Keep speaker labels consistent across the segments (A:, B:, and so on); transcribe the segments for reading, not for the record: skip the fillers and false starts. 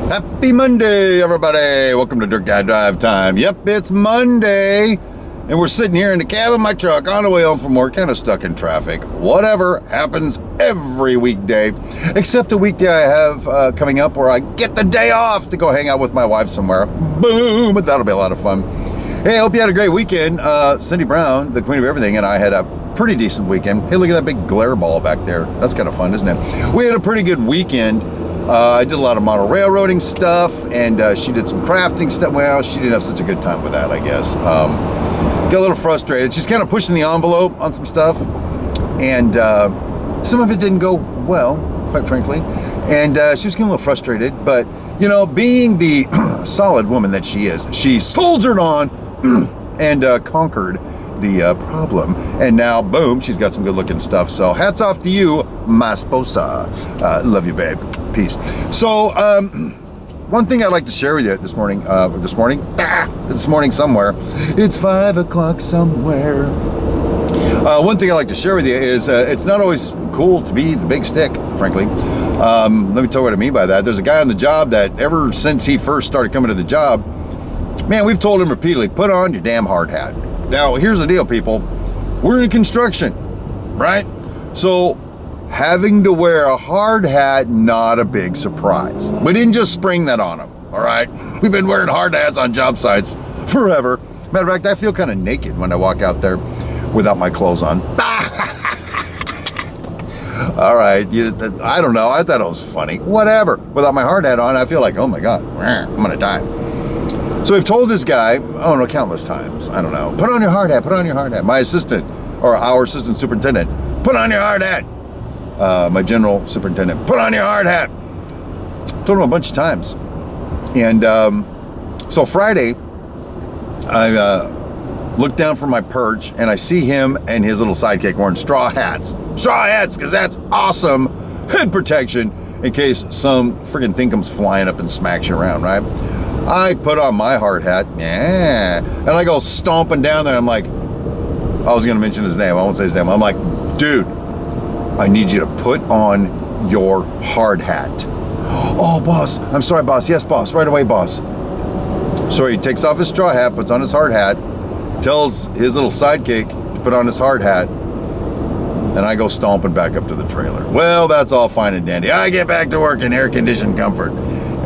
A: Happy Monday, everybody. Welcome to Dirt Guy Drive Time. Yep, it's Monday, and we're sitting here in the cab of my truck on the way home from work, kind of stuck in traffic. Whatever happens every weekday, except the weekday I have coming up where I get the day off to go hang out with my wife somewhere. Boom! But that'll be a lot of fun. Hey, I hope you had a great weekend. Cindy Brown, the queen of everything, and I had a pretty decent weekend. Hey, look at that big glare ball back there. That's kind of fun, isn't it? We had a pretty good weekend. I did a lot of model railroading stuff, and she did some crafting stuff. Well, she didn't have such a good time with that, I guess. Got a little frustrated. She's kind of pushing the envelope on some stuff, and some of it didn't go well, quite frankly. And she was getting a little frustrated, but, you know, being the solid woman that she is, she soldiered on and conquered the problem, and now boom, she's got some good looking stuff. So hats off to you, my sposa. Love you, babe. Peace. So one thing I'd like to share with you this morning somewhere, it's 5 o'clock somewhere. One thing I'd like to share with you is it's not always cool to be the big stick, frankly. Let me tell you what I mean by that. There's a guy on the job that ever since he first started coming to the job, man, we've told him repeatedly, put on your damn hard hat. Now, here's the deal, people. We're in construction, right? So having to wear a hard hat, not a big surprise. We didn't just spring that on him, all right? We've been wearing hard hats on job sites forever. Matter of fact, I feel kind of naked when I walk out there without my clothes on. All right, I don't know. I thought it was funny. Whatever. Without my hard hat on, I feel like, oh my God, I'm gonna die. So we've told this guy, countless times, I don't know, put on your hard hat, put on your hard hat. My assistant, or our assistant superintendent, put on your hard hat. My general superintendent, put on your hard hat. Told him a bunch of times. And so Friday, I look down from my perch and I see him and his little sidekick wearing straw hats. Straw hats, because that's awesome head protection in case some friggin' thing comes flying up and smacks you around, right? I put on my hard hat, and I go stomping down there. I'm like, I was gonna mention his name, I won't say his name. I'm like, dude, I need you to put on your hard hat. Oh, boss, I'm sorry, boss. Yes, boss, right away, boss. So he takes off his straw hat, puts on his hard hat, tells his little sidekick to put on his hard hat, and I go stomping back up to the trailer. Well, that's all fine and dandy. I get back to work in air-conditioned comfort.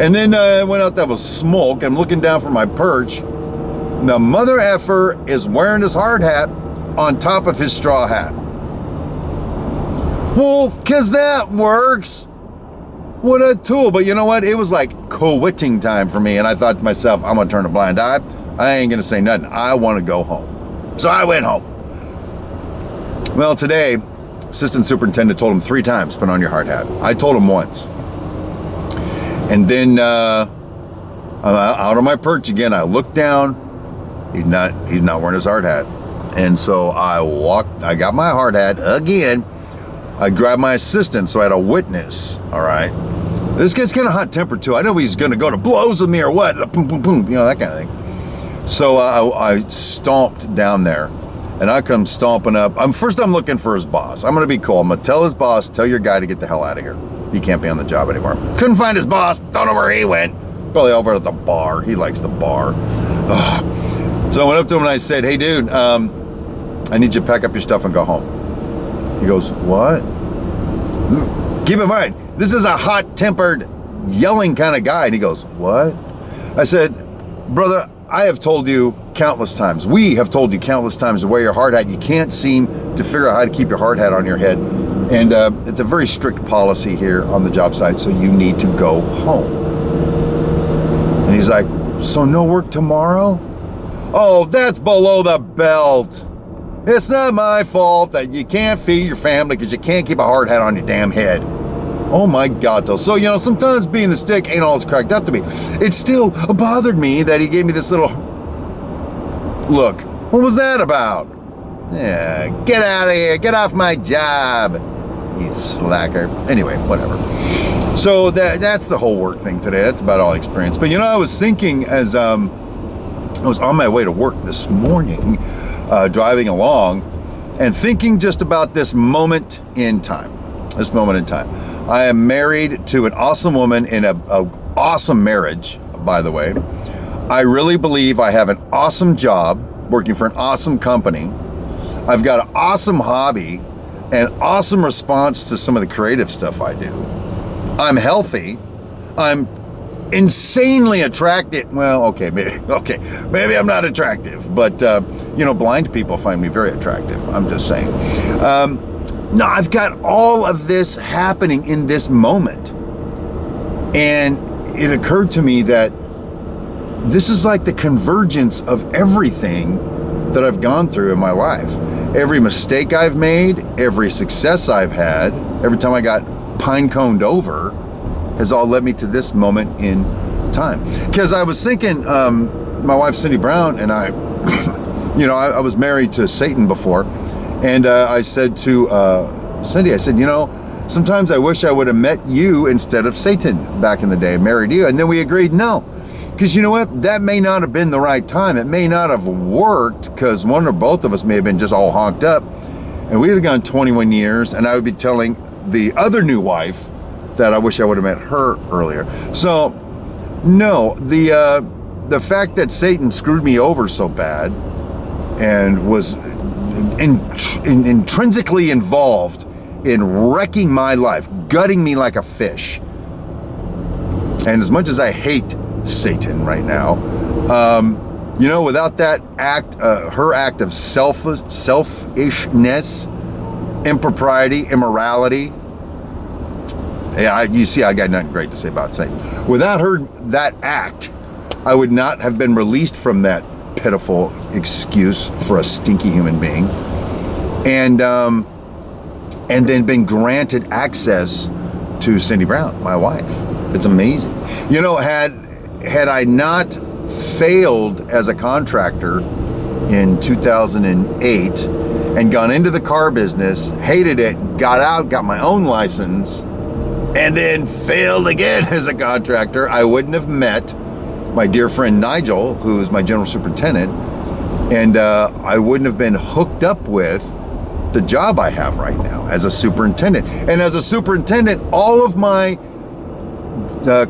A: And then I went out, that was smoke. I'm looking down from my perch. The mother effer is wearing his hard hat on top of his straw hat. Well, because that works. What a tool. But you know what? It was like quitting time for me. And I thought to myself, I'm going to turn a blind eye. I ain't going to say nothing. I want to go home. So I went home. Well, today, assistant superintendent told him 3 times, put on your hard hat. I told him once. And then I'm out on my perch again. I look down. He's not wearing his hard hat. And so I got my hard hat again. I grabbed my assistant, so I had a witness. All right. This guy's kind of hot-tempered too. I know he's going to go to blows with me or what. Boom, boom, boom. You know, that kind of thing. So I stomped down there. And I come stomping up. First I'm looking for his boss. I'm going to be cool. I'm going to tell his boss, tell your guy to get the hell out of here. He can't be on the job anymore. Couldn't find his boss. Don't know where he went. Probably over at the bar. He likes the bar. Ugh. So I went up to him and I said, hey, dude, I need you to pack up your stuff and go home. He goes, what? Keep in mind, this is a hot-tempered, yelling kind of guy. And he goes, what? I said, brother, I have told you countless times. We have told you countless times to wear your hard hat. You can't seem to figure out how to keep your hard hat on your head. And it's a very strict policy here on the job site, so you need to go home. And he's like, so no work tomorrow? Oh, that's below the belt. It's not my fault that you can't feed your family because you can't keep a hard hat on your damn head. Oh my God, though. So, you know, sometimes being the stick ain't all it's cracked up to be. It still bothered me that he gave me this little look. What was that about? Yeah, get out of here. Get off my job. You slacker. Anyway, whatever. So that's the whole work thing today. That's about all I experienced. But you know, I was thinking as I was on my way to work this morning, driving along, and thinking just about this moment in time. I am married to an awesome woman in a awesome marriage, by the way. I really believe I have an awesome job working for an awesome company. I've got an awesome hobby and awesome response to some of the creative stuff I do. I'm healthy. I'm insanely attractive. Well, okay, maybe I'm not attractive, but blind people find me very attractive. I'm just saying. No, I've got all of this happening in this moment. And it occurred to me that this is like the convergence of everything that I've gone through in my life. Every mistake I've made, every success I've had, every time I got pine-coned over, has all led me to this moment in time. Because I was thinking, my wife Cindy Brown and I, I was married to Satan before, and I said to Cindy, I said, sometimes I wish I would have met you instead of Satan back in the day and married you. And then we agreed no. Because you know what? That may not have been the right time. It may not have worked because one or both of us may have been just all honked up. And we would have gone 21 years and I would be telling the other new wife that I wish I would have met her earlier. So, no, the fact that Satan screwed me over so bad and was intrinsically involved in wrecking my life, gutting me like a fish. And as much as I hate Satan right now, without that act, her act of selfishness, impropriety, immorality, you see, I got nothing great to say about Satan. Without that act, I would not have been released from that pitiful excuse for a stinky human being, and then been granted access to Cindy Brown, my wife. It's amazing. Had I not failed as a contractor in 2008 and gone into the car business, hated it, got out, got my own license, and then failed again as a contractor, I wouldn't have met my dear friend Nigel, who is my general superintendent, and I wouldn't have been hooked up with the job I have right now as a superintendent. And as a superintendent, all of my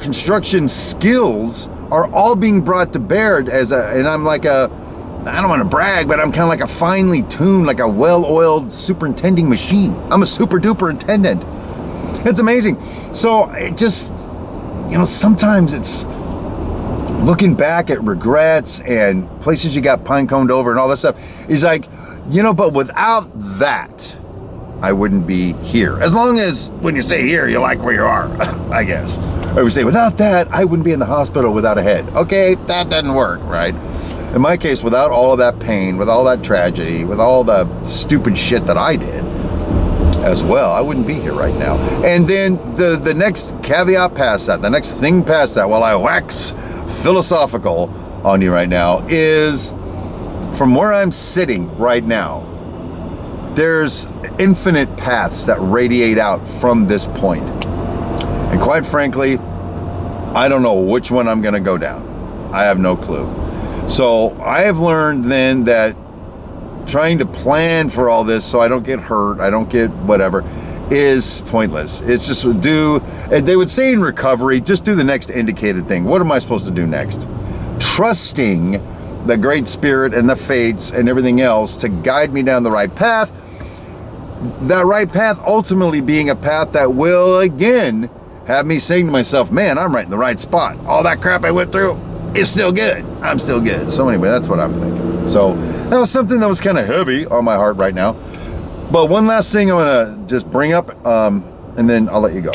A: construction skills are all being brought to bear and I'm like I don't want to brag, but I'm kind of like a finely tuned, like a well-oiled superintending machine. I'm a super duper intendant. It's amazing. So it just, sometimes it's looking back at regrets and places you got pine-coned over and all that stuff. Is like, but without that, I wouldn't be here. As long as when you say here, you like where you are, I guess. Or we say, without that, I wouldn't be in the hospital without a head. Okay, that doesn't work, right? In my case, without all of that pain, with all that tragedy, with all the stupid shit that I did as well, I wouldn't be here right now. And then the next caveat past that, the next thing past that, while I wax philosophical on you right now, is from where I'm sitting right now, there's infinite paths that radiate out from this point. And quite frankly, I don't know which one I'm going to go down. I have no clue. So I have learned then that trying to plan for all this so I don't get hurt, I don't get whatever, is pointless. It's just they would say in recovery, just do the next indicated thing. What am I supposed to do next? Trusting the Great Spirit and the fates and everything else to guide me down the right path. That right path ultimately being a path that will again have me saying to myself, man, I'm right in the right spot. All that crap I went through is still good. I'm still good. So anyway, that's what I'm thinking. So that was something that was kind of heavy on my heart right now. But one last thing I want to just bring up, and then I'll let you go.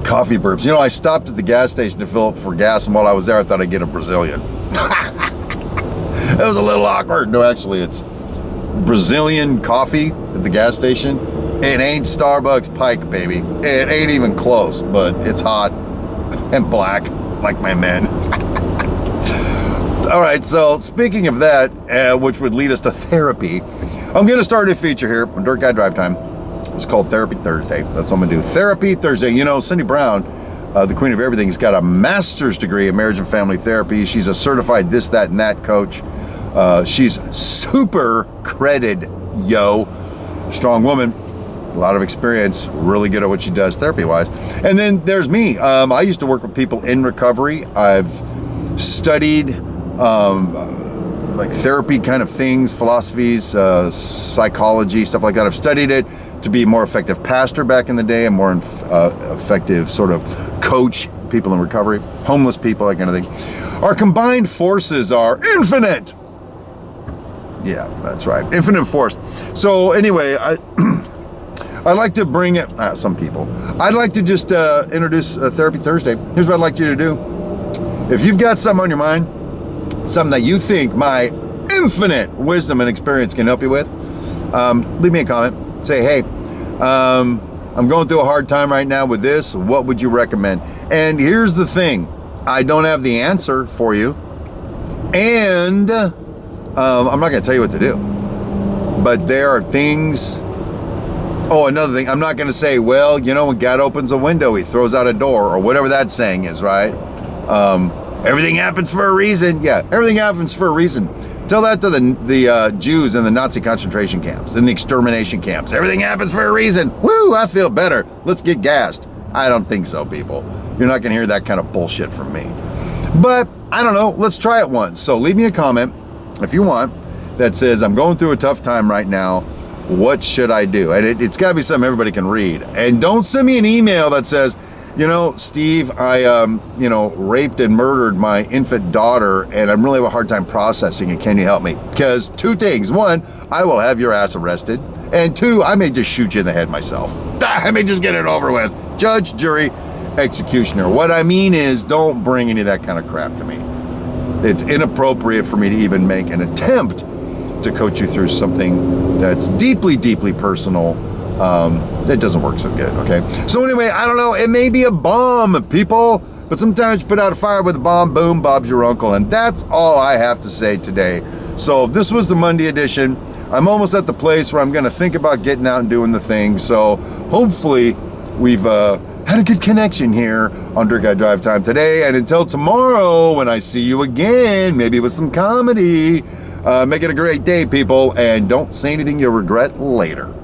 A: Coffee burps. I stopped at the gas station to fill up for gas, and while I was there, I thought I'd get a Brazilian. That was a little awkward. No, actually, it's Brazilian coffee at the gas station. It ain't Starbucks Pike, baby. It ain't even close, but it's hot and black like my men. All right, so speaking of that, which would lead us to therapy, I'm going to start a feature here on Dirt Guy Drive Time. It's called Therapy Thursday. That's what I'm going to do. Therapy Thursday. Cindy Brown, the queen of everything, has got a master's degree in marriage and family therapy. She's a certified this, that, and that coach. She's super credited, strong woman. a lot of experience, really good at what she does therapy-wise. And then there's me. I used to work with people in recovery. I've studied like therapy kind of things, philosophies, psychology, stuff like that. I've studied it to be a more effective pastor back in the day, a more effective sort of coach, people in recovery, homeless people, that kind of thing. Our combined forces are infinite. Yeah, that's right. Infinite force. So anyway, I'd like to bring it, some people. I'd like to just introduce Therapy Thursday. Here's what I'd like you to do. If you've got something on your mind, something that you think my infinite wisdom and experience can help you with, leave me a comment. Say, hey, I'm going through a hard time right now with this. What would you recommend? And here's the thing. I don't have the answer for you. And I'm not going to tell you what to do. But there are things. Oh, another thing. I'm not going to say, well, you know, when God opens a window, he throws out a door, or whatever that saying is, right? Everything happens for a reason. Yeah, everything happens for a reason. Tell that to the Jews in the Nazi concentration camps, in the extermination camps. Everything happens for a reason. Woo, I feel better. Let's get gassed. I don't think so, people. You're not going to hear that kind of bullshit from me. But I don't know. Let's try it once. So leave me a comment if you want that says, I'm going through a tough time right now. What should I do? And it's got to be something everybody can read. And don't send me an email that says, you know, Steve, I, raped and murdered my infant daughter, and I'm really having a hard time processing it. Can you help me? Because two things. One, I will have your ass arrested. And two, I may just shoot you in the head myself. I may just get it over with. Judge, jury, executioner. What I mean is, don't bring any of that kind of crap to me. It's inappropriate for me to even make an attempt to coach you through something that's deeply, deeply personal. It doesn't work so good, okay? So anyway, I don't know, it may be a bomb, people, but sometimes you put out a fire with a bomb, boom, Bob's your uncle, and that's all I have to say today. So this was the Monday edition. I'm almost at the place where I'm gonna think about getting out and doing the thing, so hopefully we've had a good connection here on Dirt Guy Drive Time today, and until tomorrow when I see you again, maybe with some comedy, make it a great day, people, and don't say anything you'll regret later.